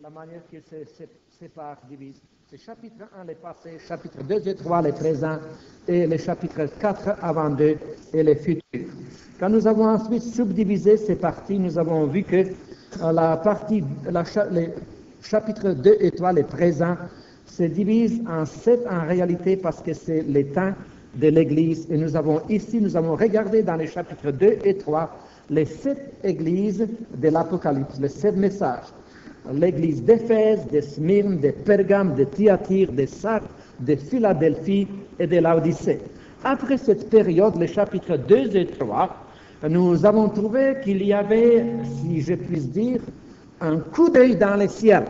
la manière qu'il se sépare, divise. C'est chapitre 1, les passés, chapitre 2 et 3, les présents, et les chapitres 4 avant 2 et les futurs. Quand nous avons ensuite subdivisé ces parties, nous avons vu que les chapitres 2 et 3, les présents, se divisent en 7 en réalité parce que c'est les temps de l'Église. Et nous avons regardé dans les chapitres 2 et 3 les 7 églises de l'Apocalypse, les 7 messages. L'église d'Éphèse, de Smyrne, de Pergame, de Thyatire, de Sardes, de Philadelphie et de Laodicée. Après cette période, les chapitres 2 et 3, nous avons trouvé qu'il y avait, si je puis dire, un coup d'œil dans le ciel.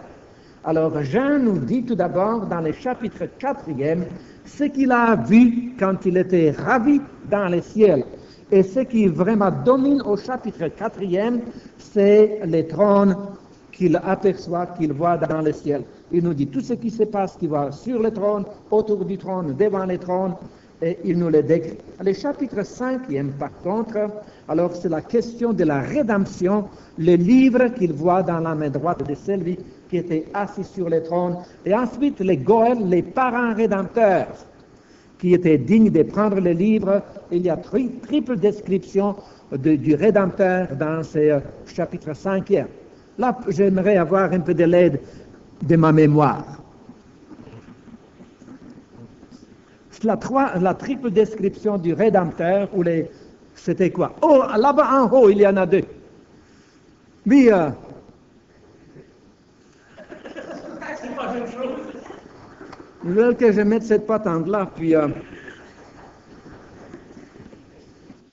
Alors Jean nous dit tout d'abord dans le chapitre 4e ce qu'il a vu quand il était ravi dans le ciel. Et ce qui vraiment domine au chapitre 4e, c'est les trônes qu'il aperçoit, qu'il voit dans le ciel. Il nous dit tout ce qui se passe, qu'il voit sur le trône, autour du trône, devant le trône, et il nous le décrit. Le chapitre 5e, par contre, alors c'est la question de la rédemption, le livre qu'il voit dans la main droite de celui qui était assis sur le trône, et ensuite les Goël, les parents rédempteurs, qui étaient dignes de prendre le livre. Il y a triple description du Rédempteur dans ce chapitre 5e. Là, j'aimerais avoir un peu de l'aide de ma mémoire. La triple description du Rédempteur, c'était quoi? Oh, là-bas en haut, il y en a 2. Oui, ils veulent que je mette cette patente là, puis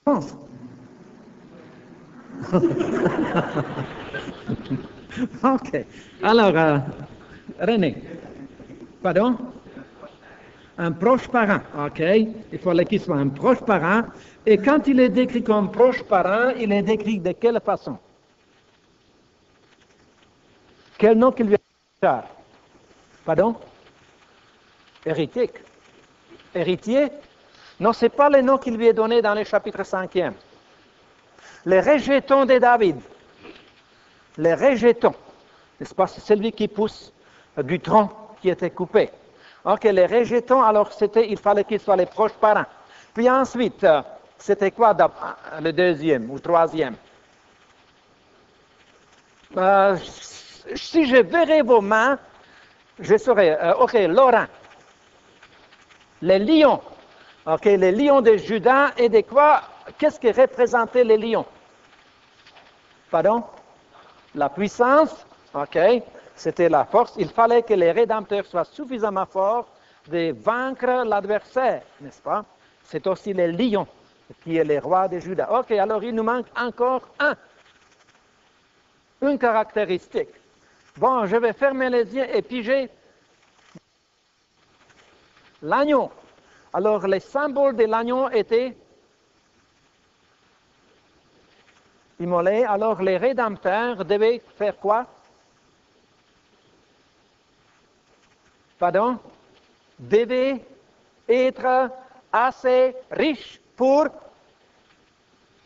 pense. Ok. Alors, René. Pardon? Un proche parent. Ok. Il fallait qu'il soit un proche parent. Et quand il est décrit comme proche parent, il est décrit de quelle façon? Quel nom qu'il lui a? Pardon? Héritier? Non, ce n'est pas le nom qu'il lui est donné dans le chapitre 5e. Les rejetons de David. Les rejetons. N'est-ce pas? C'est celui qui pousse du tronc qui était coupé. Ok, les rejetons, alors il fallait qu'ils soient les proches parents. Puis ensuite, c'était quoi le deuxième ou troisième? Si je verrais vos mains, je saurais. Ok, Laurent. Les lions. Ok, les lions de Juda et de quoi? Qu'est-ce que représentaient les lions? Pardon? La puissance. Ok, c'était la force. Il fallait que les rédempteurs soient suffisamment forts de vaincre l'adversaire, n'est-ce pas? C'est aussi les lions qui est le roi de Juda. Ok, alors il nous manque encore une caractéristique. Bon, je vais fermer les yeux et piger l'agneau. Alors, les symboles de l'agneau étaient immolés. Alors, les rédempteurs devaient faire quoi? Pardon? Devaient être assez riches pour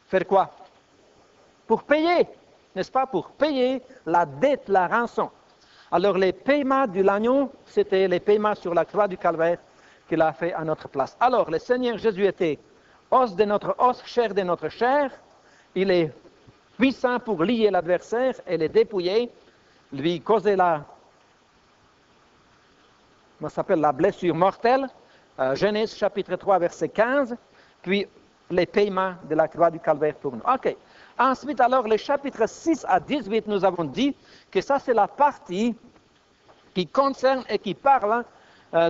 faire quoi? Pour payer, n'est-ce pas? Pour payer la dette, la rançon. Alors, les paiements de l'agneau, c'était les paiements sur la croix du Calvaire qu'il a fait à notre place. Alors, le Seigneur Jésus était os de notre os, chair de notre chair. Il est puissant pour lier l'adversaire et le dépouiller, lui causer la blessure mortelle. Genèse chapitre 3, verset 15. Puis, les paiements de la croix du Calvaire pour nous. OK. Ensuite, alors, les chapitres 6 à 18, nous avons dit que ça, c'est la partie qui concerne et qui parle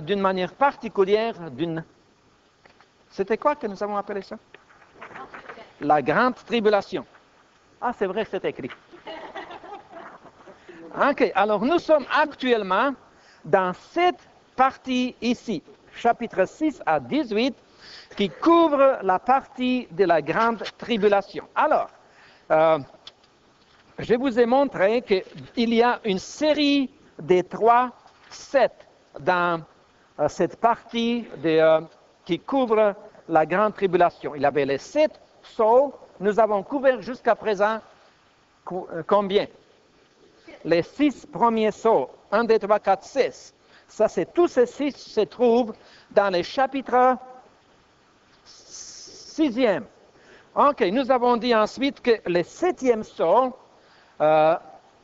d'une manière particulière C'était quoi que nous avons appelé ça? La grande tribulation. Ah, c'est vrai, c'est écrit. Ok, alors nous sommes actuellement dans cette partie ici, chapitre 6 à 18, qui couvre la partie de la grande tribulation. Alors, je vous ai montré qu'il y a une série de 3 sets dans cette partie qui couvre la grande tribulation. Il y avait les 7 sceaux. Nous avons couvert jusqu'à présent combien? les 6 premiers sceaux, 1, 2, 3, 4, 6. Ça, c'est tous ces 6 se trouvent dans le chapitre 6e. Ok, nous avons dit ensuite que le 7e sceau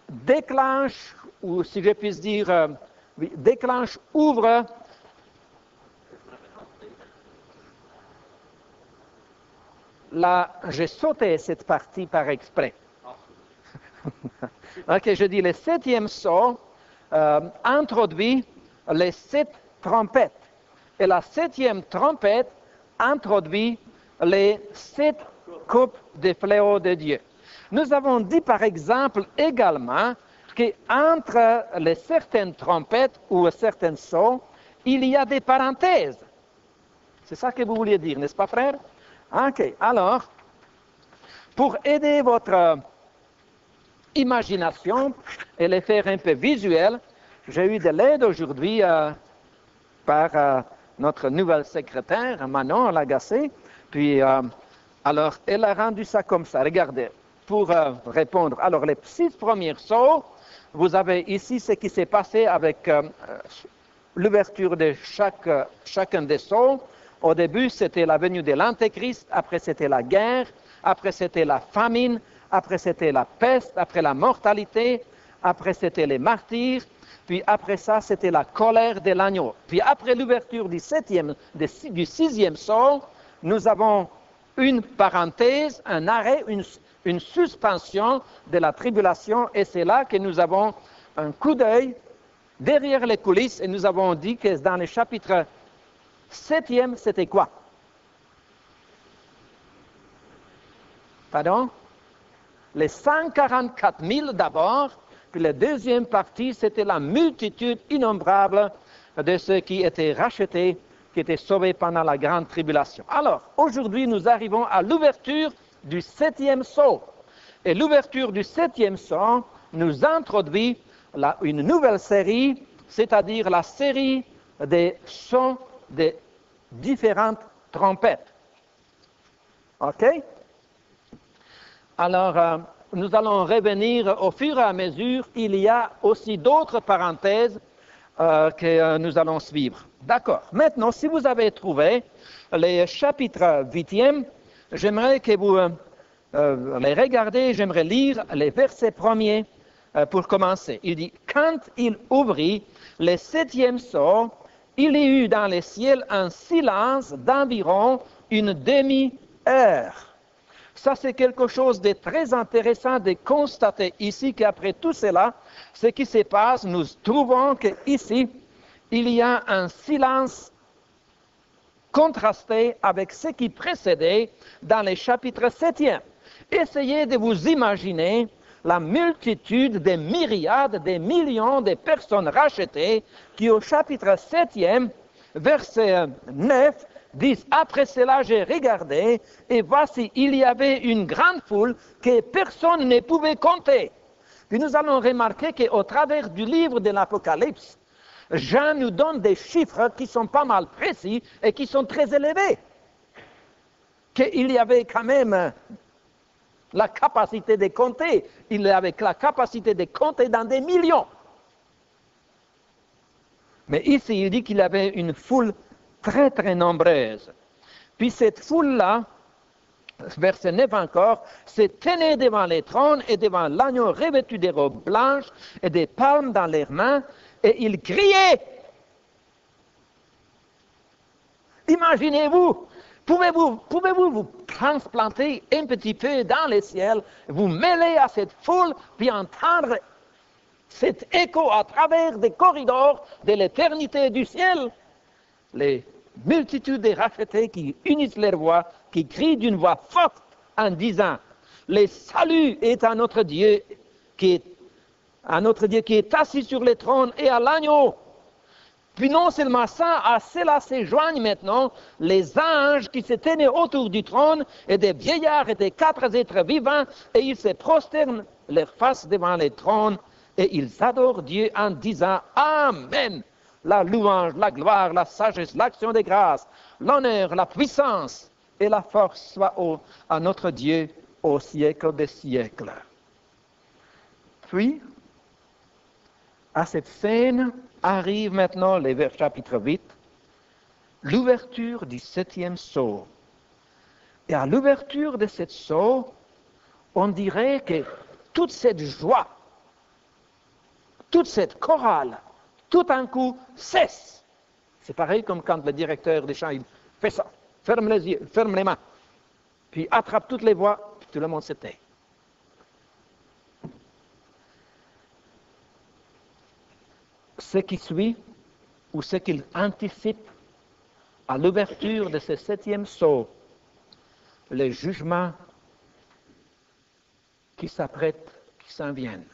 déclenche, ou si je puis dire, déclenche, ouvre j'ai sauté cette partie par exprès. Ok, je dis le 7e sceau introduit les 7 trompettes. Et la 7e trompette introduit les 7 coupes des fléaux de Dieu. Nous avons dit par exemple également qu'entre les certaines trompettes ou certains sceaux, il y a des parenthèses. C'est ça que vous vouliez dire, n'est-ce pas, frère? Ok, alors, pour aider votre imagination et les faire un peu visuels, j'ai eu de l'aide aujourd'hui par notre nouvelle secrétaire, Manon Lagacé. Puis, alors, elle a rendu ça comme ça. Regardez, pour répondre. Alors, les 6 premiers sceaux, vous avez ici ce qui s'est passé avec l'ouverture de chacun des sceaux. Au début, c'était la venue de l'Antéchrist, après c'était la guerre, après c'était la famine, après c'était la peste, après la mortalité, après c'était les martyrs, puis après ça, c'était la colère de l'agneau. Puis après l'ouverture du 6e sceau, nous avons une parenthèse, un arrêt, une suspension de la tribulation, et c'est là que nous avons un coup d'œil derrière les coulisses, et nous avons dit que dans le chapitre 7e, c'était quoi? Pardon? Les 144 000 d'abord, puis la deuxième partie, c'était la multitude innombrable de ceux qui étaient rachetés, qui étaient sauvés pendant la grande tribulation. Alors, aujourd'hui, nous arrivons à l'ouverture du 7e sceau. Et l'ouverture du 7e sceau nous introduit une nouvelle série, c'est-à-dire la série des sons des différentes trompettes. OK? Alors, nous allons revenir au fur et à mesure. Il y a aussi d'autres parenthèses que nous allons suivre. D'accord. Maintenant, si vous avez trouvé les chapitres 8e, j'aimerais que vous les regardez. J'aimerais lire les versets premiers pour commencer. Il dit, quand il ouvrit le 7e sceau, il y eut dans les ciels un silence d'environ une demi-heure. Ça, c'est quelque chose de très intéressant de constater ici qu'après tout cela, ce qui se passe, nous trouvons qu'ici, il y a un silence contrasté avec ce qui précédait dans les chapitres 7e. Essayez de vous imaginer la multitude des myriades, des millions de personnes rachetées qui au chapitre 7e, verset 9, disent, après cela j'ai regardé, et voici, il y avait une grande foule que personne ne pouvait compter. Puis nous allons remarquer qu'au travers du livre de l'Apocalypse, Jean nous donne des chiffres qui sont pas mal précis et qui sont très élevés. Qu'il y avait quand même la capacité de compter. Il avait la capacité de compter dans des millions. Mais ici, il dit qu'il y avait une foule très, très nombreuse. Puis cette foule-là, verset 9 encore, se tenait devant les trônes et devant l'agneau revêtu des robes blanches et des palmes dans leurs mains, et ils criaient. Imaginez-vous, pouvez-vous vous transplanter un petit peu dans les ciels, vous mêler à cette foule, puis entendre cet écho à travers des corridors de l'éternité du ciel? Les multitudes des rachetés qui unissent leurs voix, qui crient d'une voix forte en disant, le salut est à notre Dieu qui est assis sur le trône et à l'agneau. Puis non seulement ça, à cela se joignent maintenant les anges qui se tenaient autour du trône et des vieillards et des 4 êtres vivants, et ils se prosternent leur face devant le trône et ils adorent Dieu en disant Amen. La louange, la gloire, la sagesse, l'action de grâce, l'honneur, la puissance et la force soient à notre Dieu au siècle des siècles. Puis, À cette scène arrive maintenant, le chapitre 8, l'ouverture du 7e sceau. Et à l'ouverture de cette sceau, on dirait que toute cette joie, toute cette chorale, tout d'un coup cesse. C'est pareil comme quand le directeur des chants, il fait ça, ferme les yeux, ferme les mains, puis attrape toutes les voix, puis tout le monde se tait. Ce qui suit, ou ce qu'il anticipe à l'ouverture de ce 7e sceau, les jugements qui s'apprêtent, qui s'en viennent.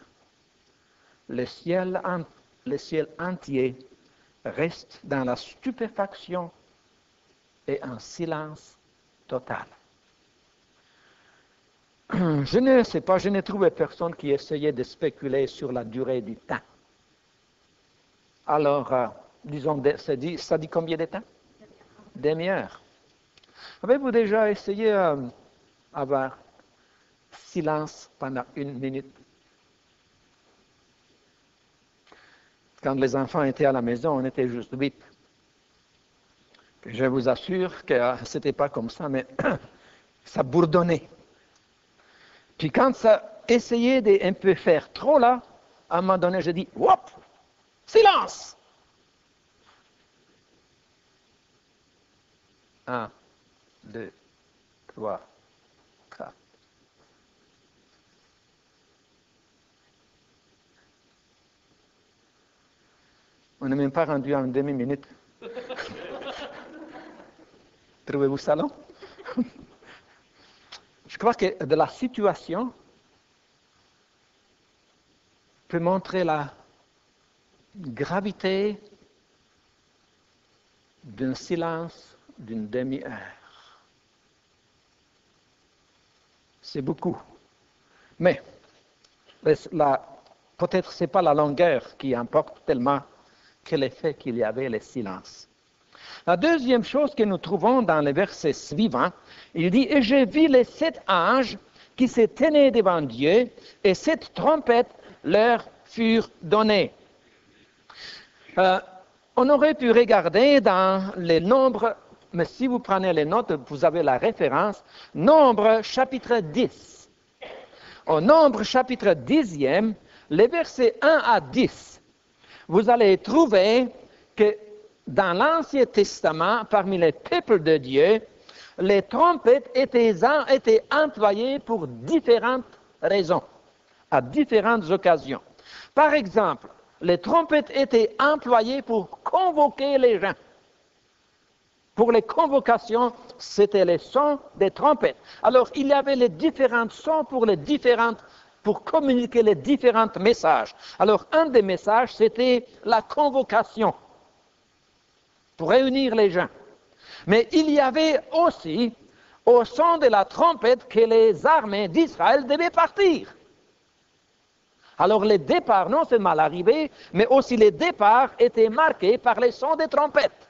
Le ciel entier reste dans la stupéfaction et en silence total. Je ne sais pas, je n'ai trouvé personne qui essayait de spéculer sur la durée du temps. Alors, disons, ça dit combien de temps? Demi-heure. Avez-vous déjà essayé d'avoir silence pendant 1 minute? Quand les enfants étaient à la maison, on était juste 8. Je vous assure que ce n'était pas comme ça, mais ça bourdonnait. Puis quand ça essayait d'un peu faire trop là, à un moment donné, je dis « Wop! Silence !» 1, 2, 3, 4. On n'est même pas rendu à une demi-minute. Trouvez-vous ça long? Je crois que de la situation peut montrer la gravité d'un silence d'une demi-heure. C'est beaucoup. Mais peut-être ce n'est pas la longueur qui importe tellement que l'effet qu'il y avait, le silence. La deuxième chose que nous trouvons dans les versets suivants, il dit « Et j'ai vu les 7 anges qui se tenaient devant Dieu, et 7 trompettes leur furent données. » On aurait pu regarder dans les nombres, mais si vous prenez les notes, vous avez la référence, Nombre chapitre 10. Au Nombre chapitre 10e, les versets 1 à 10, vous allez trouver que dans l'Ancien Testament, parmi les peuples de Dieu, les trompettes étaient employées pour différentes raisons, à différentes occasions. Par exemple, les trompettes étaient employées pour convoquer les gens. Pour les convocations, c'était les sons des trompettes. Alors, il y avait les différents sons pour communiquer les différents messages. Alors, un des messages, c'était la convocation, pour réunir les gens. Mais il y avait aussi, au son de la trompette, que les armées d'Israël devaient partir. Alors les départs, non seulement l'arrivée, mais aussi les départs étaient marqués par les sons des trompettes.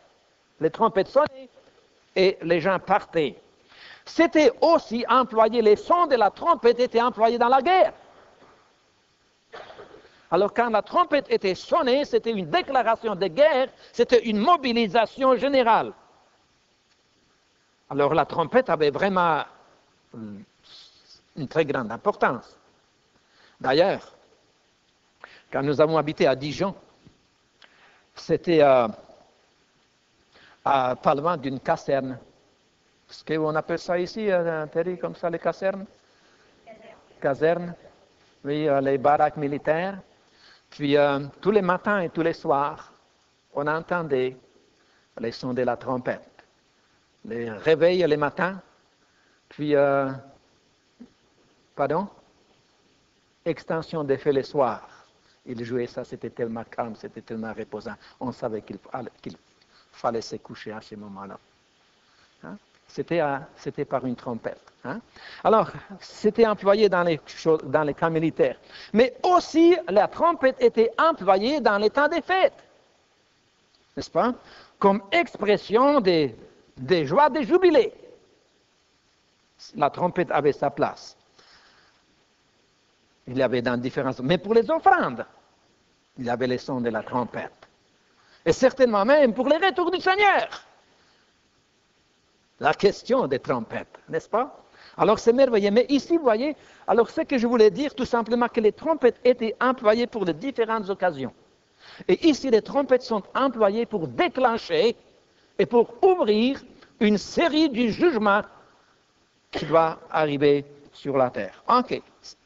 Les trompettes sonnaient et les gens partaient. C'était aussi employé, les sons de la trompette étaient employés dans la guerre. Alors quand la trompette était sonnée, c'était une déclaration de guerre, c'était une mobilisation générale. Alors la trompette avait vraiment une très grande importance. D'ailleurs, quand nous avons habité à Dijon, c'était pas loin d'une caserne. Est-ce qu'on appelle ça ici, Thierry, comme ça, les casernes? Casernes. Oui, les baraques militaires. Puis tous les matins et tous les soirs, on entendait les sons de la trompette. Les réveils les matins, puis, extension des feux les soirs. Ils jouaient ça, c'était tellement calme, c'était tellement reposant. On savait qu'il fallait se coucher à ce moment-là. Hein? C'était par une trompette. Hein? Alors, c'était employé dans les camps militaires. Mais aussi, la trompette était employée dans les temps des fêtes. N'est-ce pas? Comme expression des joies, des jubilés. La trompette avait sa place. Il y avait dans différents... Mais pour les offrandes, il y avait les sons de la trompette. Et certainement même pour les retours du Seigneur. La question des trompettes, n'est-ce pas? Alors c'est merveilleux. Mais ici, vous voyez, alors ce que je voulais dire, tout simplement que les trompettes étaient employées pour de différentes occasions. Et ici, les trompettes sont employées pour déclencher et pour ouvrir une série du jugement qui doit arriver sur la terre. Ok,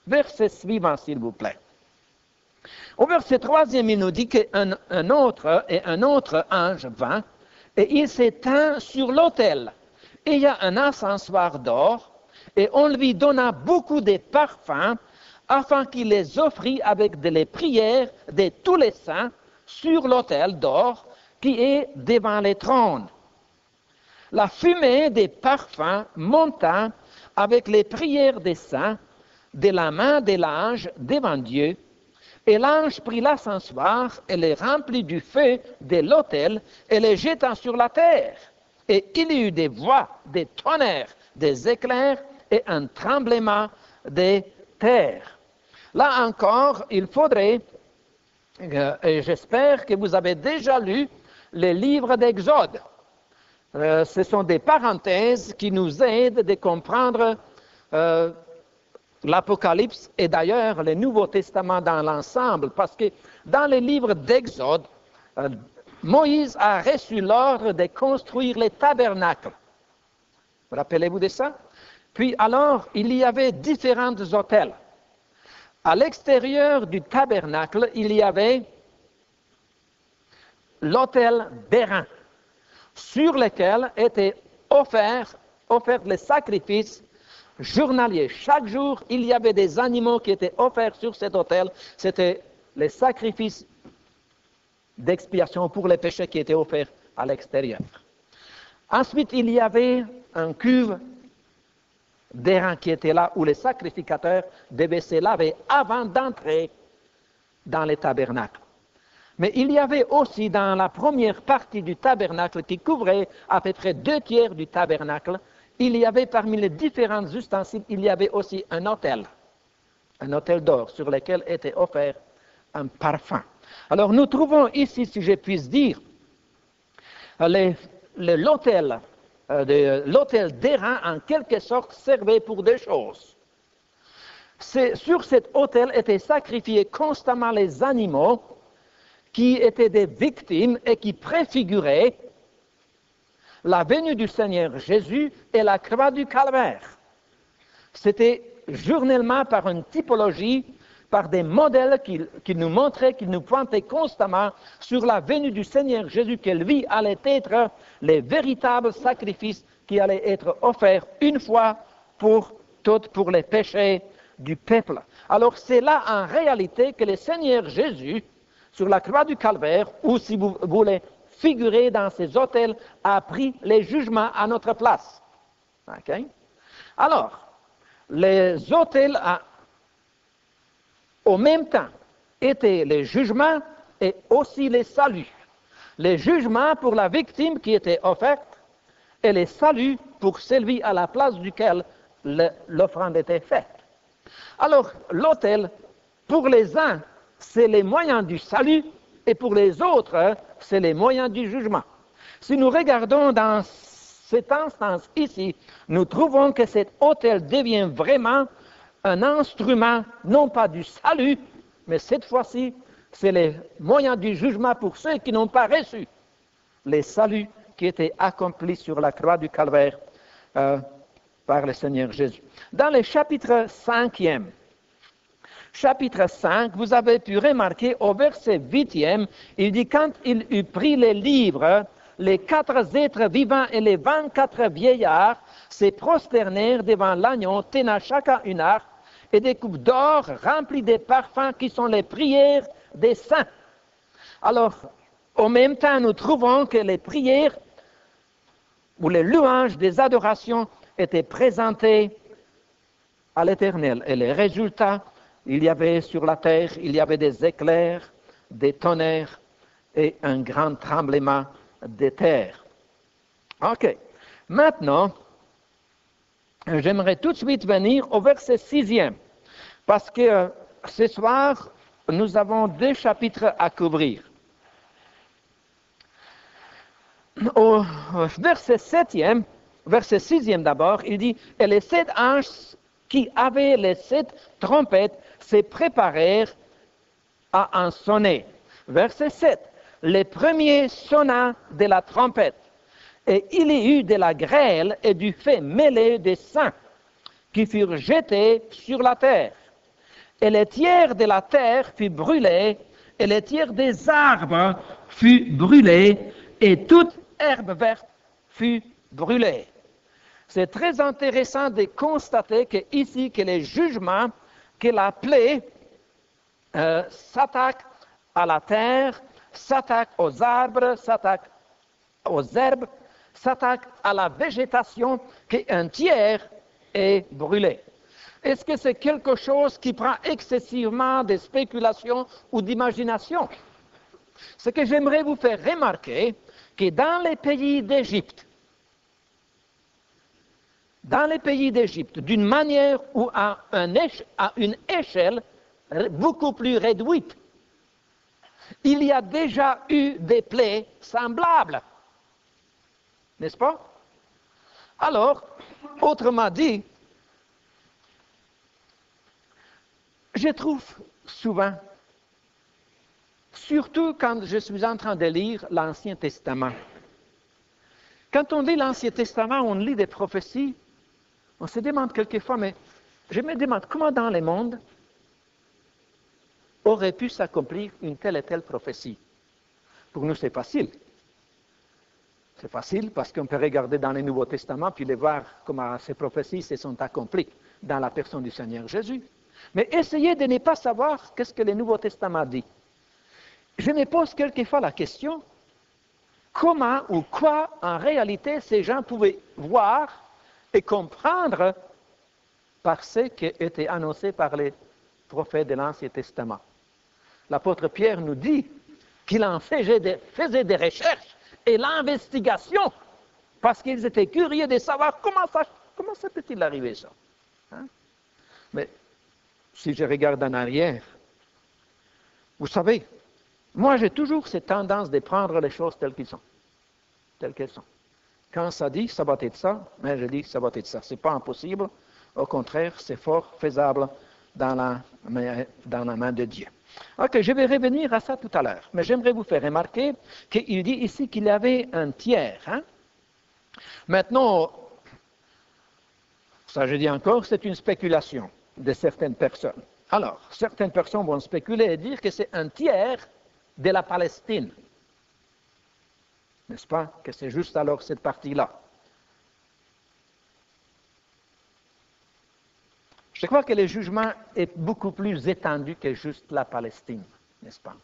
verset suivant, s'il vous plaît. Au verset 3e, il nous dit qu'un autre ange vint et il s'étend sur l'autel. Et il y a un encensoir d'or et on lui donna beaucoup de parfums afin qu'il les offrit avec les prières de tous les saints sur l'autel d'or qui est devant les trônes. La fumée des parfums monta avec les prières des saints de la main de l'ange devant Dieu, et l'ange prit l'encensoir et les remplit du feu de l'autel et les jeta sur la terre. Et il y eut des voix, des tonnerres, des éclairs et un tremblement de terre. Là encore, il faudrait, et j'espère que vous avez déjà lu les livres d'Exode. Ce sont des parenthèses qui nous aident de comprendre l'Apocalypse et d'ailleurs le Nouveau Testament dans l'ensemble, parce que dans les livres d'Exode, Moïse a reçu l'ordre de construire les tabernacles. Vous rappelez-vous de ça? Puis alors, il y avait différents autels. À l'extérieur du tabernacle, il y avait l'autel d'airain, sur lequel étaient offerts les sacrifices journaliers. Chaque jour, il y avait des animaux qui étaient offerts sur cet autel. C'était les sacrifices d'expiation pour les péchés qui étaient offerts à l'extérieur. Ensuite, il y avait un cuve d'airain qui était là où les sacrificateurs devaient se laver avant d'entrer dans les tabernacles. Mais il y avait aussi dans la première partie du tabernacle qui couvrait à peu près 2/3 du tabernacle, il y avait parmi les différents ustensiles, il y avait aussi un autel d'or sur lequel était offert un parfum. Alors nous trouvons ici, si je puis dire, l'autel d'airain en quelque sorte servait pour deux choses. Sur cet autel étaient sacrifiés constamment les animaux qui étaient des victimes et qui préfiguraient la venue du Seigneur Jésus et la croix du calvaire. C'était journellement par une typologie, par des modèles qui nous montraient, qui nous pointaient constamment sur la venue du Seigneur Jésus, que lui allait être les véritables sacrifices qui allaient être offerts une fois pour toutes pour les péchés du peuple. Alors c'est là en réalité que le Seigneur Jésus, sur la croix du calvaire, ou si vous voulez figurer dans ces autels, a pris les jugements à notre place. Okay? Alors, les autels au même temps étaient les jugements et aussi les saluts. Les jugements pour la victime qui était offerte et les saluts pour celui à la place duquel l'offrande était faite. Alors, l'autel, pour les uns, c'est les moyens du salut, et pour les autres, c'est les moyens du jugement. Si nous regardons dans cette instance ici, nous trouvons que cet autel devient vraiment un instrument, non pas du salut, mais cette fois-ci, c'est les moyens du jugement pour ceux qui n'ont pas reçu les saluts qui étaient accomplis sur la croix du calvaire par le Seigneur Jésus. Dans le chapitre 5e, chapitre 5, vous avez pu remarquer au verset 8e, il dit « Quand il eut pris les livres, les 4 êtres vivants et les 24 vieillards se prosternèrent devant l'agneau, tenant chacun une harpe et des coupes d'or remplies de parfums qui sont les prières des saints. » Alors, en même temps, nous trouvons que les prières ou les louanges des adorations étaient présentées à l'Éternel. Et les résultats, il y avait sur la terre, il y avait des éclairs, des tonnerres et un grand tremblement de terre. Ok. Maintenant, j'aimerais tout de suite venir au verset 6e, parce que ce soir, nous avons 2 chapitres à couvrir. Au verset 6e d'abord, il dit « Et les 7 anges qui avaient les 7 trompettes se préparèrent à en sonner. » Verset 7. « Les premiers sonna de la trompette, et il y eut de la grêle et du feu mêlé des saints qui furent jetés sur la terre. Et le tiers de la terre fut brûlé, et le tiers des arbres fut brûlé, et toute herbe verte fut brûlée. » C'est très intéressant de constater que ici, que les jugements, que la plaie s'attaque à la terre, s'attaque aux arbres, s'attaque aux herbes, s'attaque à la végétation, qu'un tiers est brûlé. Est-ce que c'est quelque chose qui prend excessivement de spéculation ou d'imagination? Ce que j'aimerais vous faire remarquer, que dans les pays d'Égypte, d'une manière ou à une échelle beaucoup plus réduite, il y a déjà eu des plaies semblables. N'est-ce pas? Alors, autrement dit, je trouve souvent, surtout quand je suis en train de lire l'Ancien Testament, quand on lit l'Ancien Testament, on lit des prophéties, on se demande quelquefois, mais je me demande comment dans le monde aurait pu s'accomplir une telle et telle prophétie. Pour nous, c'est facile. C'est facile parce qu'on peut regarder dans le Nouveau Testament puis les voir comment ces prophéties se sont accomplies dans la personne du Seigneur Jésus. Mais essayez de ne pas savoir qu'est-ce que le Nouveau Testament dit. Je me pose quelquefois la question, comment ou quoi en réalité ces gens pouvaient voir et comprendre par ce qui était annoncé par les prophètes de l'Ancien Testament. L'apôtre Pierre nous dit qu'il en faisait des recherches et l'investigation parce qu'ils étaient curieux de savoir comment ça peut-il arriver ça. Hein? Mais si je regarde en arrière, vous savez, moi j'ai toujours cette tendance de prendre les choses telles qu'elles sont. Quand ça dit, ça va être ça, mais je dis, ça va être ça. Ce n'est pas impossible. Au contraire, c'est fort faisable dans la main de Dieu. Ok, je vais revenir à ça tout à l'heure. Mais j'aimerais vous faire remarquer qu'il dit ici qu'il y avait un tiers. Hein? Maintenant, ça je dis encore, c'est une spéculation de certaines personnes. Alors, certaines personnes vont spéculer et dire que c'est un tiers de la Palestine. N'est-ce pas? Que c'est juste alors cette partie-là. Je crois que le jugement est beaucoup plus étendu que juste la Palestine, n'est-ce pas?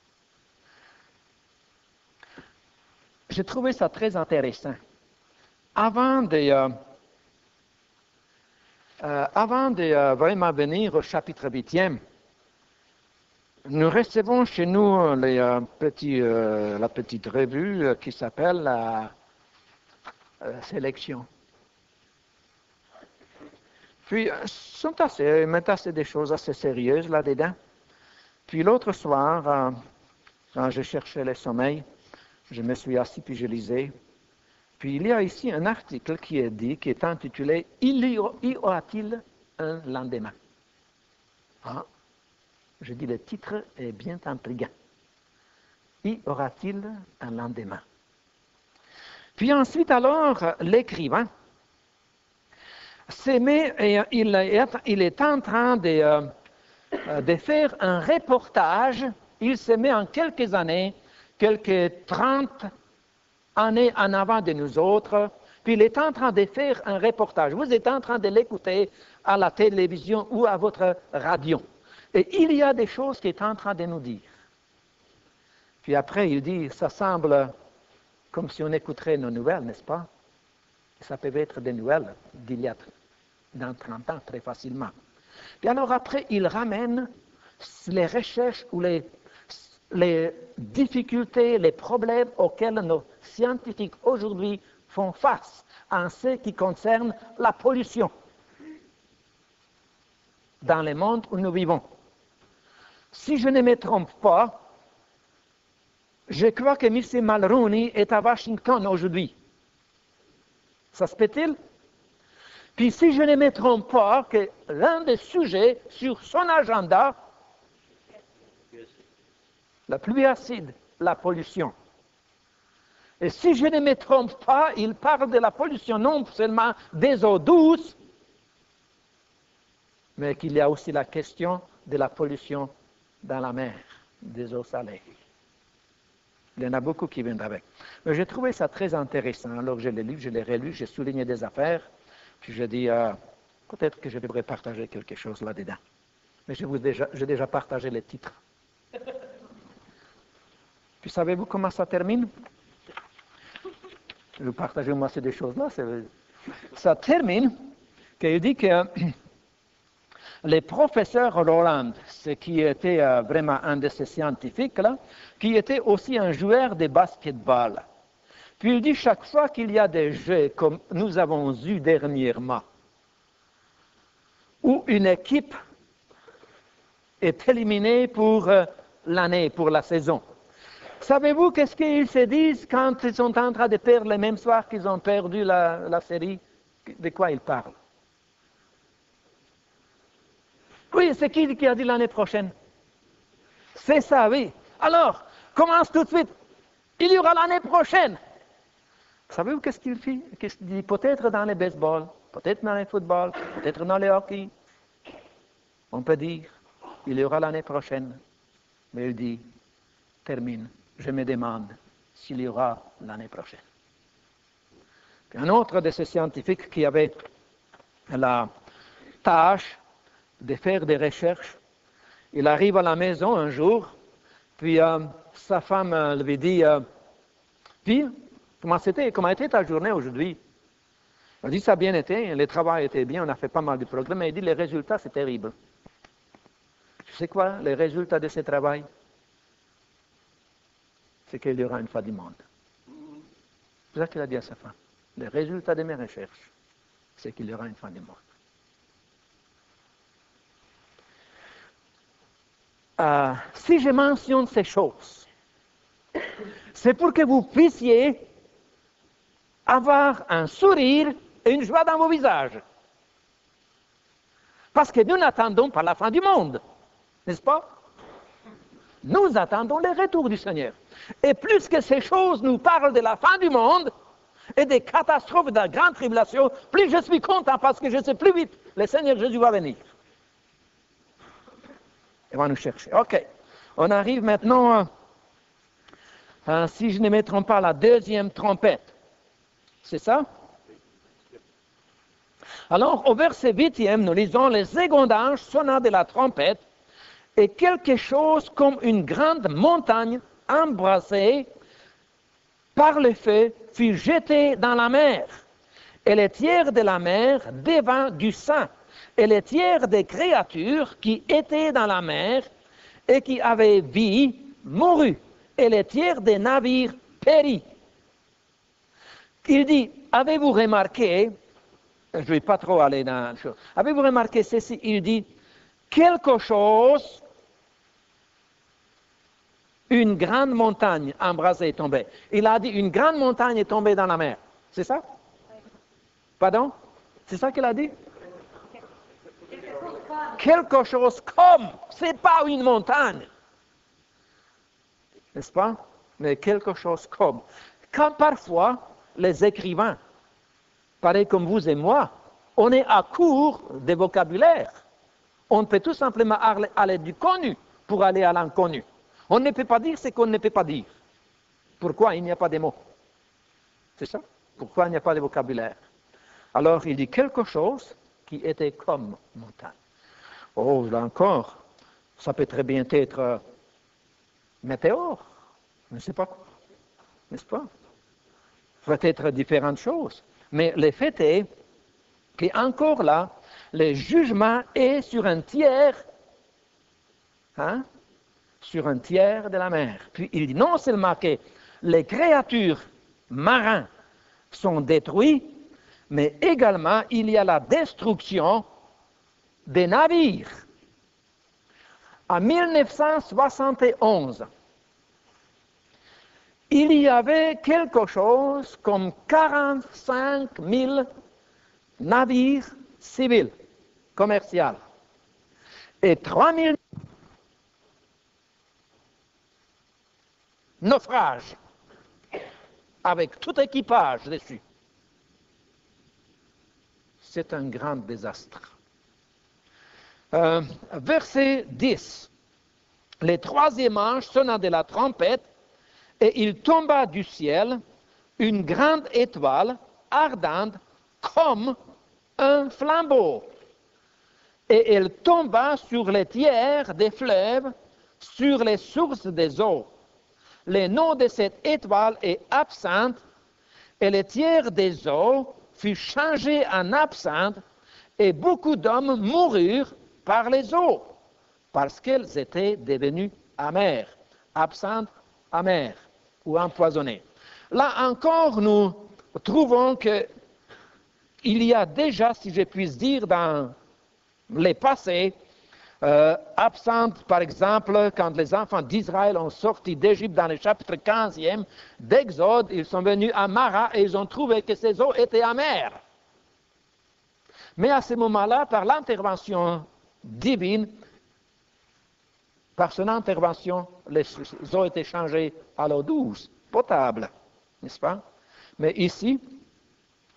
J'ai trouvé ça très intéressant. Avant de vraiment venir au chapitre 8e, nous recevons chez nous la petite revue qui s'appelle la Sélection. Puis, ils mettent assez des choses assez sérieuses là-dedans. Puis l'autre soir, quand je cherchais le sommeil, je me suis assis puis je lisais. Puis il y a ici un article qui est intitulé « Y aura-t-il un lendemain ?» Ah, je dis le titre est bien intriguant. Y aura-t-il un lendemain? Puis ensuite alors, l'écrivain il est en train de faire un reportage. Il se met en quelques années, quelques 30 années en avant de nous autres, puis il est en train de faire un reportage. Vous êtes en train de l'écouter à la télévision ou à votre radio. Et il y a des choses qu'il est en train de nous dire. Puis après, il dit, ça semble comme si on écouterait nos nouvelles, n'est-ce pas? Ça peut être des nouvelles d'il y a dans 30 ans, très facilement. Puis alors après, il ramène les recherches ou les difficultés, les problèmes auxquels nos scientifiques aujourd'hui font face en ce qui concerne la pollution dans le monde où nous vivons. Si je ne me trompe pas, je crois que M. Mulroney est à Washington aujourd'hui. Ça se peut-il? Puis si je ne me trompe pas, que l'un des sujets sur son agenda, la pluie acide, la pollution. Et si je ne me trompe pas, il parle de la pollution non seulement des eaux douces, mais qu'il y a aussi la question de la pollution dans la mer, des eaux salées. Il y en a beaucoup qui viennent avec. Mais j'ai trouvé ça très intéressant. Alors je l'ai lu, je l'ai relu, j'ai souligné des affaires, puis j'ai dit, peut-être que je devrais partager quelque chose là-dedans. Mais j'ai déjà partagé les titres. Puis savez-vous comment ça termine? Je vais partager moi ces deux choses-là. Ça termine qu'il dit que les professeurs Roland, ce qui était vraiment un de ces scientifiques-là, qui était aussi un joueur de basketball. Puis il dit, chaque fois qu'il y a des jeux comme nous avons eu dernièrement, où une équipe est éliminée pour l'année, pour la saison, savez-vous qu'est-ce qu'ils se disent quand ils sont en train de perdre le même soir qu'ils ont perdu la série? De quoi ils parlent? Oui, c'est qui a dit l'année prochaine? C'est ça, oui. Alors, commence tout de suite. Il y aura l'année prochaine. Savez-vous qu'est-ce qu'il dit? Peut-être dans le baseball, peut-être dans le football, peut-être dans le hockey. On peut dire, il y aura l'année prochaine. Mais il dit, termine. Je me demande s'il y aura l'année prochaine. Puis un autre de ces scientifiques qui avait la tâche de faire des recherches, il arrive à la maison un jour, puis sa femme lui dit, puis, comment était ta journée aujourd'hui? Il dit, ça a bien été, le travail était bien, on a fait pas mal de progrès, mais il dit, les résultats, c'est terrible. Tu sais quoi, les résultats de ce travail? C'est qu'il y aura une fin du monde. C'est ça qu'il a dit à sa femme. Les résultats de mes recherches, c'est qu'il y aura une fin du monde. Si je mentionne ces choses, c'est pour que vous puissiez avoir un sourire et une joie dans vos visages. Parce que nous n'attendons pas la fin du monde, n'est-ce pas? Nous attendons le retour du Seigneur. Et plus que ces choses nous parlent de la fin du monde et des catastrophes de la grande tribulation, plus je suis content parce que je sais plus vite, le Seigneur Jésus va venir. Il va nous chercher. OK. On arrive maintenant, si je ne me trompe pas, à la deuxième trompette. C'est ça? Alors, au verset 8e, nous lisons, le second ange sonna de la trompette, et quelque chose comme une grande montagne embrasée par le feu fut jetée dans la mer. Et le tiers de la mer devint du sang. Et le tiers des créatures qui étaient dans la mer et qui avaient vie mourut. Et le tiers des navires périt. Il dit, avez-vous remarqué, je ne vais pas trop aller dans la chose, avez-vous remarqué ceci? Il dit, quelque chose, une grande montagne embrasée est tombée. Il a dit, une grande montagne est tombée dans la mer. C'est ça? Pardon? C'est ça qu'il a dit? Quelque chose comme, c'est pas une montagne. N'est-ce pas? Mais quelque chose comme. Quand parfois, les écrivains, pareil comme vous et moi, on est à court de vocabulaire. On peut tout simplement aller du connu pour aller à l'inconnu. On ne peut pas dire ce qu'on ne peut pas dire. Pourquoi il n'y a pas de mots? C'est ça? Pourquoi il n'y a pas de vocabulaire? Alors, il dit quelque chose qui était comme montagne. Oh, là encore, ça peut très bien être météore, je ne sais pas quoi, n'est-ce pas? Peut-être différentes choses. Mais le fait est qu'encore là, le jugement est sur un tiers, sur un tiers de la mer. Puis il dit non seulement que les créatures marines sont détruites, mais également il y a la destruction des navires. En 1971, il y avait quelque chose comme 45 000 navires civils, commerciaux, et 3 000 naufrages, avec tout équipage dessus. C'est un grand désastre. Verset 10. Le troisième ange sonna de la trompette, et il tomba du ciel une grande étoile ardente comme un flambeau. Et elle tomba sur les tiers des fleuves, sur les sources des eaux. Le nom de cette étoile est absinthe, et le tiers des eaux fut changé en absinthe, et beaucoup d'hommes moururent par les eaux, parce qu'elles étaient devenues amères. Absinthe, amère, ou empoisonnées. Là encore, nous trouvons qu'il y a déjà, si je puis dire, dans les passés, absinthe, par exemple, quand les enfants d'Israël ont sorti d'Égypte dans le chapitre 15e d'Exode, ils sont venus à Mara et ils ont trouvé que ces eaux étaient amères. Mais à ce moment-là, par l'intervention divine, par son intervention, les eaux étaient changées à l'eau douce, potable, n'est-ce pas? Mais ici,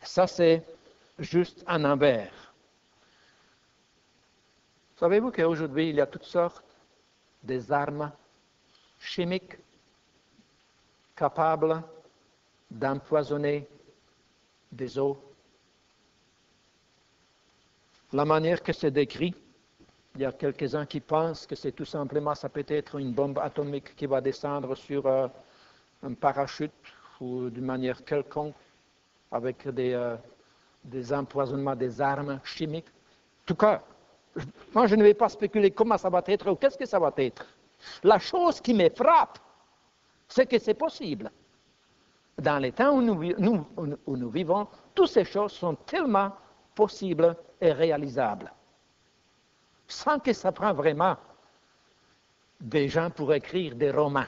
ça c'est juste un envers. Savez-vous qu'aujourd'hui, il y a toutes sortes d'armes chimiques capables d'empoisonner des eaux? La manière que c'est décrit, il y a quelques-uns qui pensent que c'est tout simplement, ça peut être une bombe atomique qui va descendre sur un parachute ou d'une manière quelconque avec des empoisonnements, des armes chimiques. En tout cas, moi je ne vais pas spéculer comment ça va être ou qu'est-ce que ça va être. La chose qui me frappe, c'est que c'est possible. Dans les temps où nous vivons, toutes ces choses sont tellement possibles et réalisables. Sans que ça prenne vraiment des gens pour écrire des romans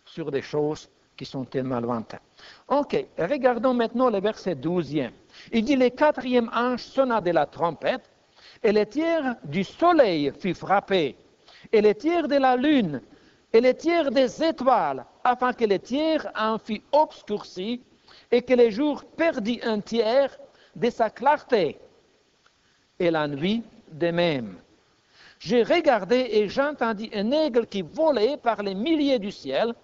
sur des choses qui sont tellement lointaines. Ok, regardons maintenant le verset 12e. Il dit, le quatrième ange sonna de la trompette, et le tiers du soleil fut frappé, et le tiers de la lune, et le tiers des étoiles, afin que le tiers en fût obscurci, et que le jour perdit un tiers de sa clarté, et la nuit de même. J'ai regardé et j'entendis un aigle qui volait par les milliers du ciel,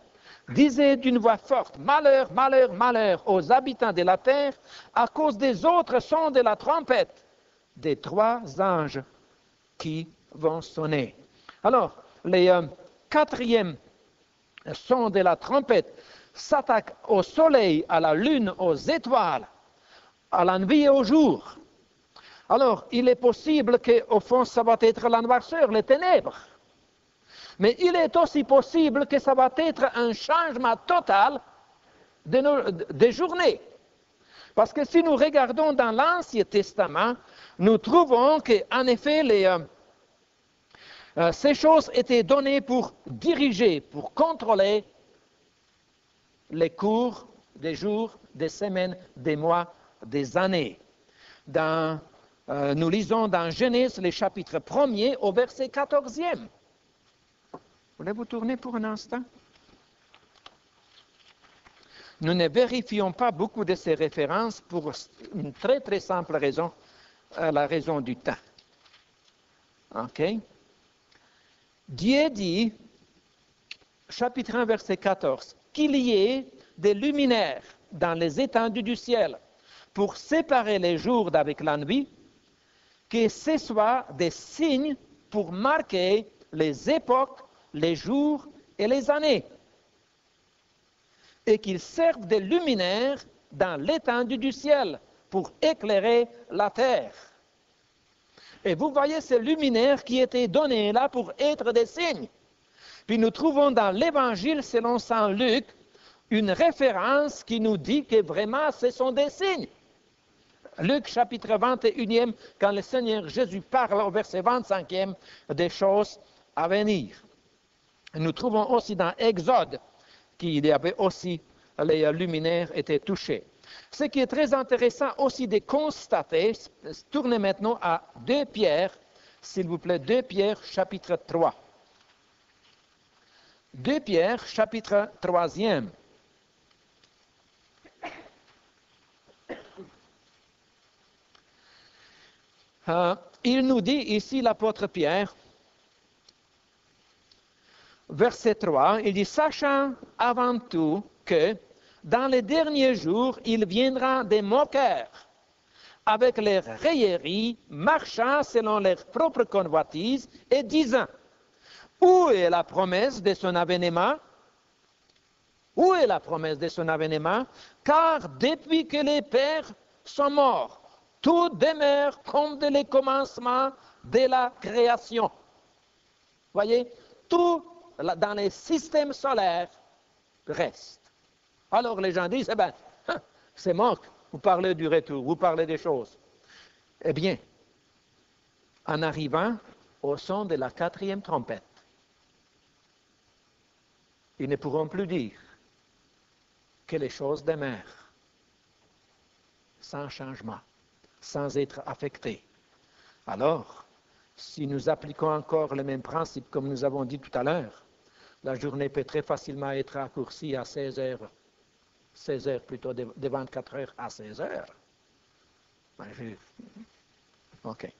disait d'une voix forte, malheur, malheur, malheur aux habitants de la terre à cause des autres sons de la trompette des 3 anges qui vont sonner. Alors, les quatrièmes sons de la trompette s'attaquent au soleil, à la lune, aux étoiles, à la nuit et au jour. Alors, il est possible qu'au fond, ça va être la noirceur, les ténèbres. Mais il est aussi possible que ça va être un changement total des journées. Parce que si nous regardons dans l'Ancien Testament, nous trouvons qu'en effet, ces choses étaient données pour diriger, pour contrôler les cours des jours, des semaines, des mois, des années. Nous lisons dans Genèse, le chapitre 1er, au verset 14e. Voulez-vous tourner pour un instant? Nous ne vérifions pas beaucoup de ces références pour une très très simple raison, la raison du temps. Ok? Dieu dit, chapitre 1, verset 14, qu'il y ait des luminaires dans les étendues du ciel pour séparer les jours d'avec la nuit, que ce soit des signes pour marquer les époques, les jours et les années, et qu'ils servent de luminaires dans l'étendue du ciel pour éclairer la terre. Et vous voyez ces luminaires qui étaient donnés là pour être des signes. Puis nous trouvons dans l'Évangile selon saint Luc une référence qui nous dit que vraiment ce sont des signes. Luc chapitre 21, quand le Seigneur Jésus parle au verset 25 des choses à venir. Nous trouvons aussi dans Exode qu'il y avait aussi les luminaires étaient touchés. Ce qui est très intéressant aussi de constater, tournez maintenant à 2 Pierre, s'il vous plaît, 2 Pierre chapitre 3. 2 Pierre chapitre 3e. Il nous dit ici, l'apôtre Pierre, verset 3, il dit, sachant avant tout que dans les derniers jours, il viendra des moqueurs, avec leurs railleries, marchant selon leurs propres convoitises, et disant, où est la promesse de son avènement? Où est la promesse de son avènement? Car depuis que les pères sont morts, tout demeure comme dès le commencement de la création. Voyez, tout dans les systèmes solaires reste. Alors les gens disent, eh bien, c'est mort, vous parlez du retour, vous parlez des choses. Eh bien, en arrivant au son de la 4e trompette, ils ne pourront plus dire que les choses demeurent sans changement, sans être affectées. Alors, si nous appliquons encore le même principe comme nous avons dit tout à l'heure, la journée peut très facilement être raccourcie à 16 heures. 16 heures plutôt, de 24 heures à 16 heures. OK.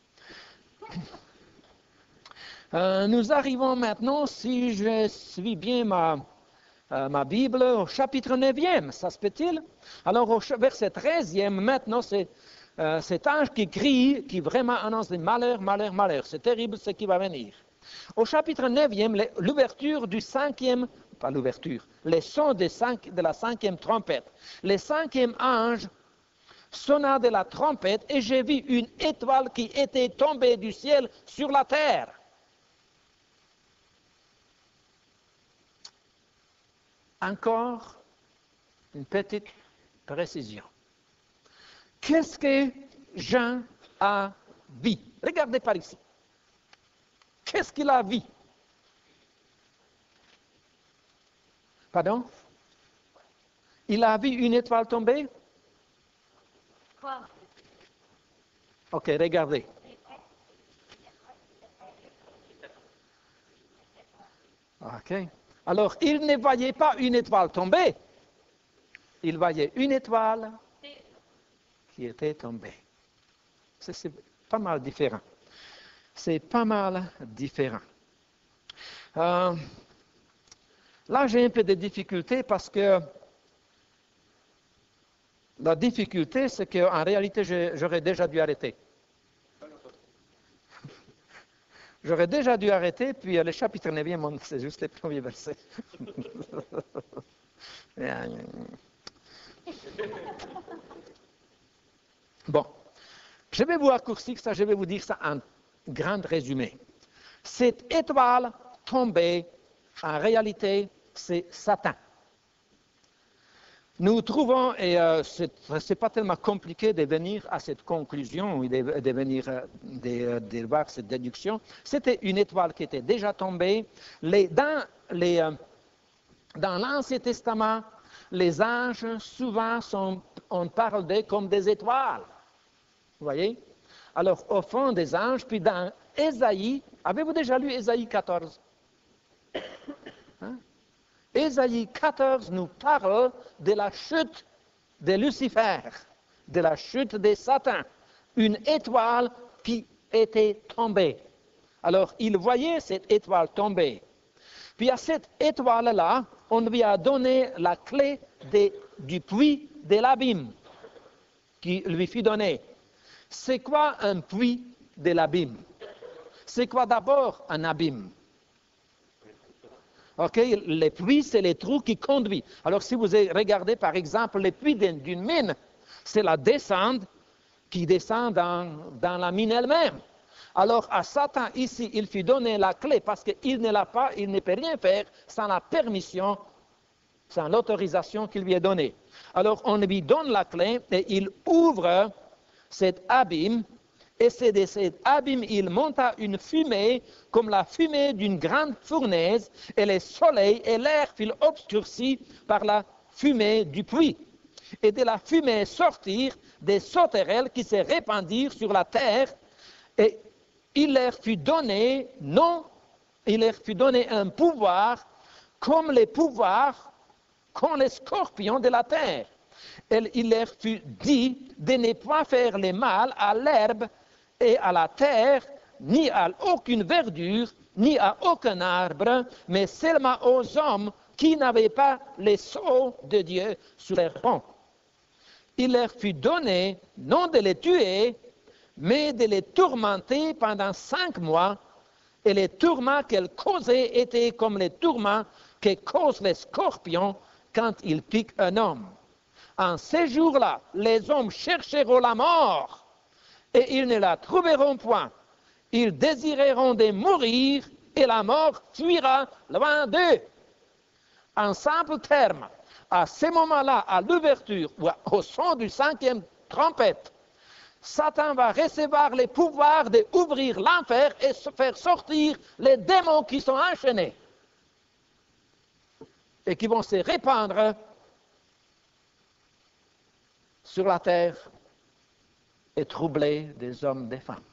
Nous arrivons maintenant, si je suis bien ma Bible, au chapitre 9e, ça se peut-il? Alors au verset 13e, maintenant c'est cet ange qui crie, qui vraiment annonce des malheurs, malheurs, malheurs. C'est terrible ce qui va venir. Au chapitre 9e, l'ouverture du 5e, pas l'ouverture, les sons de la 5e trompette. Le 5e ange sonna de la trompette et j'ai vu une étoile qui était tombée du ciel sur la terre. Encore une petite précision. Qu'est-ce que Jean a vu? Regardez par ici. Qu'est-ce qu'il a vu? Pardon? Il a vu une étoile tomber? Quoi? Ok, regardez. Ok. Alors, il ne voyait pas une étoile tomber. Il voyait une étoile qui était tombée. C'est pas mal différent. C'est pas mal différent. Là, j'ai un peu de difficulté parce que la difficulté, c'est qu'en réalité, j'aurais déjà dû arrêter. J'aurais déjà dû arrêter, puis le chapitre 9e, c'est juste les premiers versets. Bon, je vais vous raccourcir ça, je vais vous dire ça en grand résumé. Cette étoile tombée, en réalité, c'est Satan. Nous trouvons, et ce n'est pas tellement compliqué de venir à cette conclusion, de voir cette déduction, c'était une étoile qui était déjà tombée. Dans l'Ancien Testament, les anges, souvent, on parle d'eux comme des étoiles. Vous voyez? Alors, au fond des anges, puis dans Ésaïe, avez-vous déjà lu Ésaïe 14? Hein? Ésaïe 14 nous parle de la chute de Lucifer, de la chute de Satan, une étoile qui était tombée. Alors, il voyait cette étoile tomber. Puis à cette étoile-là, on lui a donné la clé du puits de l'abîme qui lui fut donnée. C'est quoi un puits de l'abîme? C'est quoi d'abord un abîme? Ok, les puits, c'est les trous qui conduisent. Alors, si vous regardez, par exemple, les puits d'une mine, c'est la descente qui descend dans la mine elle-même. Alors, à Satan, ici, il fut donné la clé parce qu'il ne l'a pas, il ne peut rien faire sans la permission, sans l'autorisation qui lui est donnée. Alors, on lui donne la clé et il ouvre cet abîme, et c'est de cet abîme il monta une fumée comme la fumée d'une grande fournaise, et le soleil et l'air furent obscurcis par la fumée du puits. Et de la fumée sortirent des sauterelles qui se répandirent sur la terre, et il leur fut donné un pouvoir comme les pouvoirs qu'ont les scorpions de la terre. Et il leur fut dit de ne pas faire le mal à l'herbe et à la terre, ni à aucune verdure, ni à aucun arbre, mais seulement aux hommes qui n'avaient pas les sceaux de Dieu sur leur front. Il leur fut donné non de les tuer, mais de les tourmenter pendant 5 mois, et les tourments qu'elles causaient étaient comme les tourments que causent les scorpions quand ils piquent un homme. En ces jours-là, les hommes chercheront la mort, et ils ne la trouveront point. Ils désireront de mourir, et la mort fuira loin d'eux. En simple terme, à ce moment-là, à l'ouverture, ou au son du 5e trompette, Satan va recevoir le pouvoir d'ouvrir l'enfer et faire sortir les démons qui sont enchaînés et qui vont se répandre sur la terre et troubler des hommes, des femmes.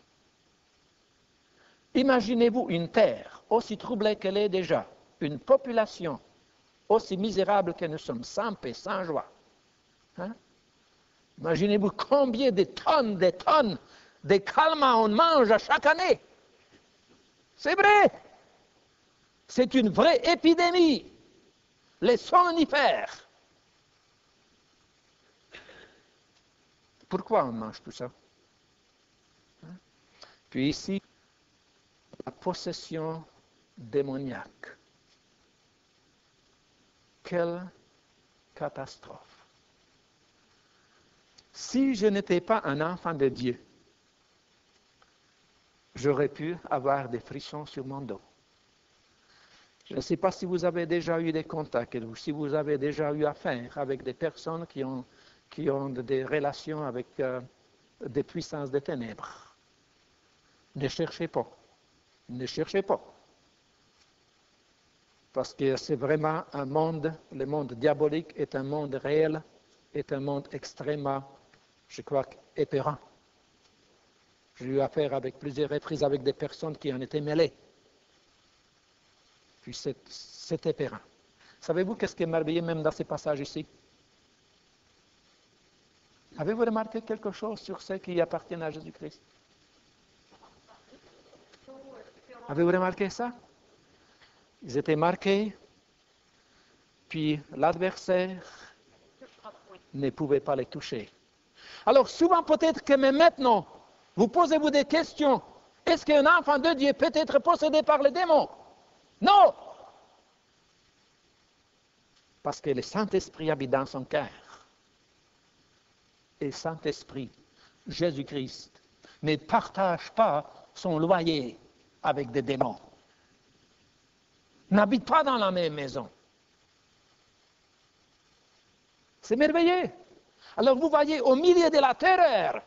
Imaginez-vous une terre aussi troublée qu'elle est déjà, une population aussi misérable que nous sommes, sans paix, sans joie. Hein? Imaginez-vous combien de tonnes de calmants on mange chaque année. C'est vrai. C'est une vraie épidémie. Les somnifères. Pourquoi on mange tout ça? Puis ici, la possession démoniaque. Quelle catastrophe. Si je n'étais pas un enfant de Dieu, j'aurais pu avoir des frissons sur mon dos. Je ne sais pas si vous avez déjà eu des contacts ou si vous avez déjà eu affaire avec des personnes qui ont des relations avec des puissances des ténèbres. Ne cherchez pas. Ne cherchez pas. Parce que c'est vraiment un monde, le monde diabolique est un monde réel, est un monde extrêmement, je crois, épeurant. J'ai eu affaire avec plusieurs reprises avec des personnes qui en étaient mêlées. Puis c'est épeurant. Savez-vous qu'est-ce qui est merveilleux même dans ces passages ici? Avez-vous remarqué quelque chose sur ceux qui appartiennent à Jésus-Christ? Avez-vous remarqué ça? Ils étaient marqués, puis l'adversaire ne pouvait pas les toucher. Alors souvent peut-être que même maintenant, vous posez-vous des questions. Est-ce qu'un enfant de Dieu peut être possédé par les démons? Non! Parce que le Saint-Esprit habite dans son cœur. Et le Saint-Esprit, Jésus-Christ, ne partage pas son loyer avec des démons. N'habite pas dans la même maison. C'est merveilleux. Alors vous voyez, au milieu de la terreur,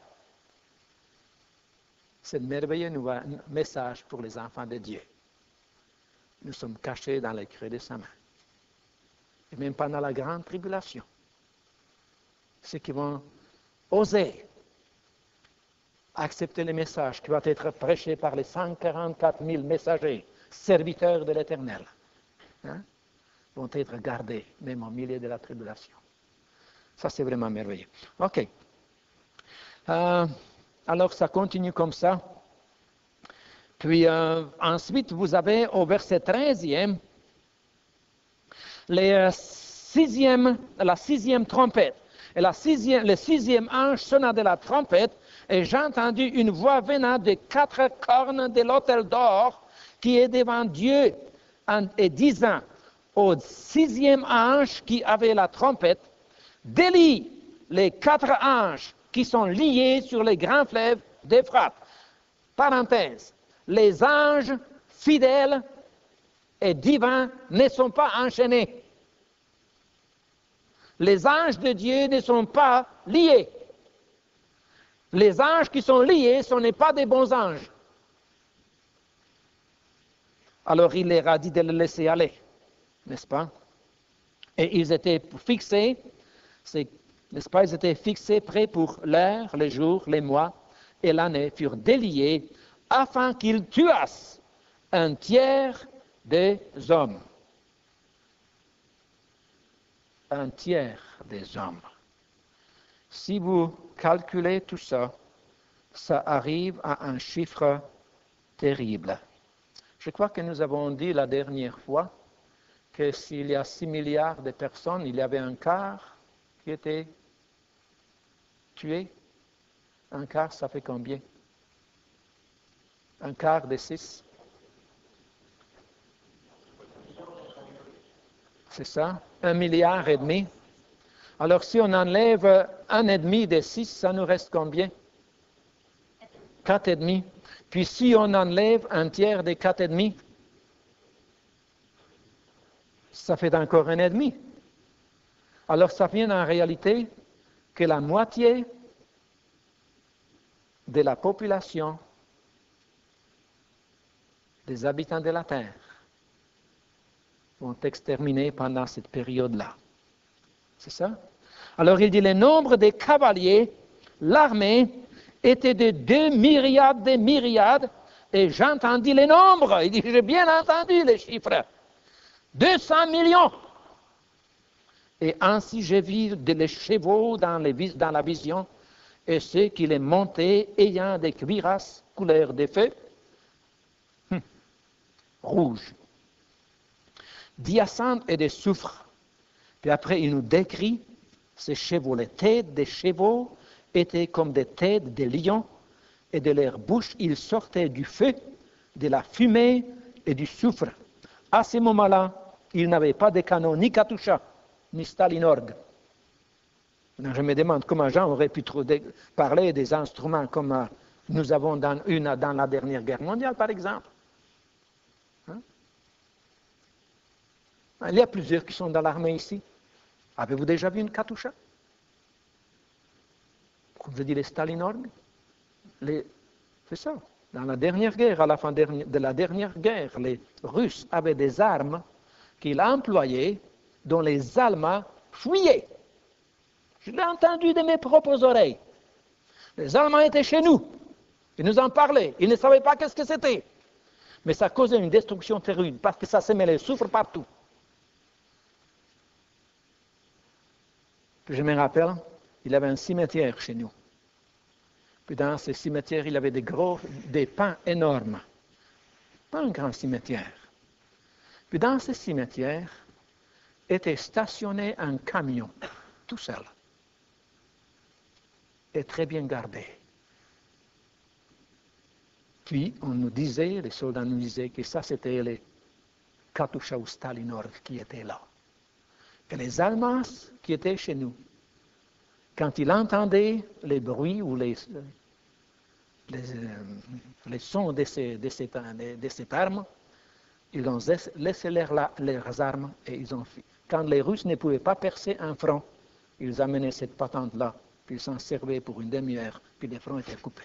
c'est un merveilleux message pour les enfants de Dieu. Nous sommes cachés dans les creux de sa main. Et même pendant la grande tribulation, ceux qui vont oser accepter le message qui va être prêché par les 144 000 messagers, serviteurs de l'Éternel, vont être gardés, même au milieu de la tribulation. Ça, c'est vraiment merveilleux. OK. Alors, ça continue comme ça. Puis, ensuite, vous avez au verset 13e, la sixième trompette. Et le sixième ange sonna de la trompette, et j'ai entendu une voix venant des 4 cornes de l'autel d'or qui est devant Dieu, et disant au 6e ange qui avait la trompette, délie les 4 anges qui sont liés sur les grands fleuves d'Euphrate. Parenthèse, les anges fidèles et divins ne sont pas enchaînés. Les anges de Dieu ne sont pas liés. Les anges qui sont liés, ce n'est pas des bons anges. Alors il leur a dit de le laisser aller, n'est-ce pas? Et ils étaient fixés, n'est-ce pas? Ils étaient fixés prêts pour l'heure, les jours, les mois et l'année, furent déliés afin qu'ils tuassent un tiers des hommes. Un tiers des hommes. Si vous calculez tout ça, ça arrive à un chiffre terrible. Je crois que nous avons dit la dernière fois que s'il y a 6 milliards de personnes, il y avait un quart qui était tué. Un quart, ça fait combien? Un quart de 6. C'est ça? 1,5 milliard. Alors si on enlève 1,5 de 6, ça nous reste combien? 4,5. Puis si on enlève un tiers des 4,5, ça fait encore 1,5. Alors ça vient en réalité que la moitié de la population des habitants de la Terre vont exterminer pendant cette période-là. C'est ça? Alors il dit le nombre des cavaliers, l'armée, était de 2 myriades de myriades, et j'entendis les nombres. Il dit, j'ai bien entendu les chiffres. 200 millions. Et ainsi j'ai vu les chevaux dans la vision, et ceux qui les montaient ayant des cuirasses couleur de feu, rouge, d'hyacinthe et de soufre. Puis après, il nous décrit ces chevaux. Les têtes des chevaux étaient comme des têtes de lions, et de leur bouche, il sortait du feu, de la fumée et du soufre. À ce moment-là, ils n'avaient pas de canon, ni Katusha, ni Stalinorg. Je me demande comment Jean aurait pu parler des instruments comme nous avons dans la dernière guerre mondiale, par exemple. Il y a plusieurs qui sont dans l'armée ici. Avez-vous déjà vu une Katusha? Comme je dis, les Stalinorg? C'est ça. Dans la dernière guerre, à la fin de la dernière guerre, les Russes avaient des armes qu'ils employaient dont les Allemands fuyaient. Je l'ai entendu de mes propres oreilles. Les Allemands étaient chez nous. Ils nous en parlaient. Ils ne savaient pas qu'est-ce que c'était. Mais ça causait une destruction terrible parce que ça semait le soufre partout. Puis je me rappelle, il y avait un cimetière chez nous. Puis dans ce cimetière, il y avait des pins énormes. Pas un grand cimetière. Puis dans ce cimetière était stationné un camion, tout seul, et très bien gardé. Puis on nous disait, les soldats nous disaient que ça c'était les Katusha ou Stalinorg qui étaient là. Et les Allemands qui étaient chez nous, quand ils entendaient les bruits ou les sons de cette arme, ils ont laissé leurs armes et ils ont fui. Quand les Russes ne pouvaient pas percer un front, ils amenaient cette patente-là, puis ils s'en servaient pour une demi-heure, puis les fronts étaient coupés.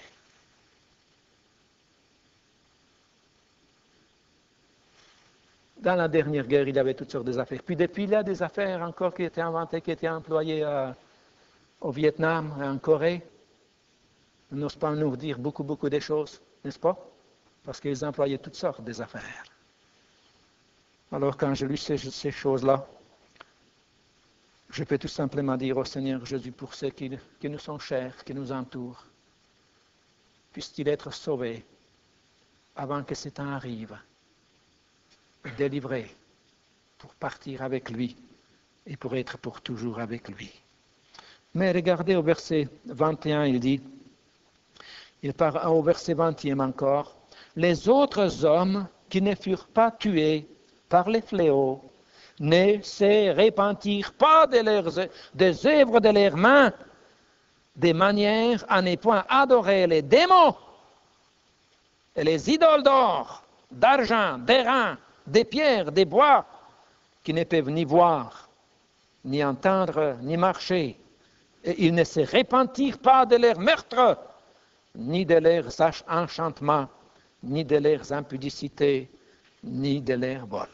Dans la dernière guerre, il y avait toutes sortes d'affaires. Puis depuis, il y a des affaires encore qui étaient inventées, qui étaient employées au Vietnam, en Corée. Ils n'osent pas nous dire beaucoup de choses, n'est-ce pas? Parce qu'ils employaient toutes sortes d'affaires. Alors quand je lis ces choses-là, je peux tout simplement dire au Seigneur Jésus pour ceux qui nous sont chers, qui nous entourent, puisse-t-il être sauvé avant que ce temps arrive, délivré pour partir avec lui et pour être pour toujours avec lui. Mais regardez au verset 21, il dit, il parle au verset 20e encore, les autres hommes qui ne furent pas tués par les fléaux ne se repentirent pas des œuvres de leurs mains, de manière à ne point adorer les démons et les idoles d'or, d'argent, d'airain, des pierres, des bois, qui ne peuvent ni voir, ni entendre, ni marcher. Et ils ne se repentirent pas de leurs meurtres ni de leurs enchantements, ni de leurs impudicités, ni de leurs vols.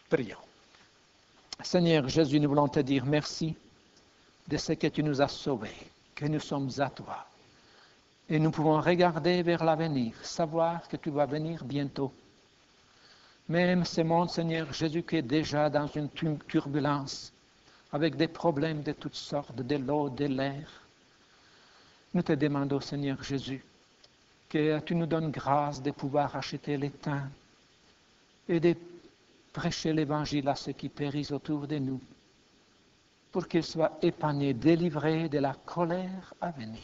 Prions. Seigneur Jésus, nous voulons te dire merci de ce que tu nous as sauvés, que nous sommes à toi. Et nous pouvons regarder vers l'avenir, savoir que tu vas venir bientôt. Même ce monde, Seigneur Jésus, qui est déjà dans une turbulence, avec des problèmes de toutes sortes, de l'eau, de l'air, nous te demandons, Seigneur Jésus, que tu nous donnes grâce de pouvoir acheter les temps et de prêcher l'Évangile à ceux qui périssent autour de nous, pour qu'ils soient épargnés, délivrés de la colère à venir,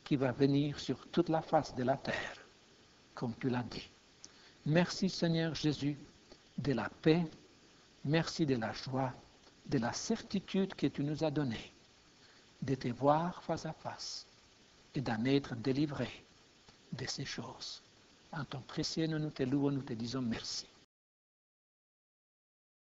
qui va venir sur toute la face de la terre, comme tu l'as dit. Merci Seigneur Jésus de la paix, merci de la joie, de la certitude que tu nous as donnée, de te voir face à face et d'en être délivrés de ces choses. En ton précieux nom, nous te louons, nous te disons merci.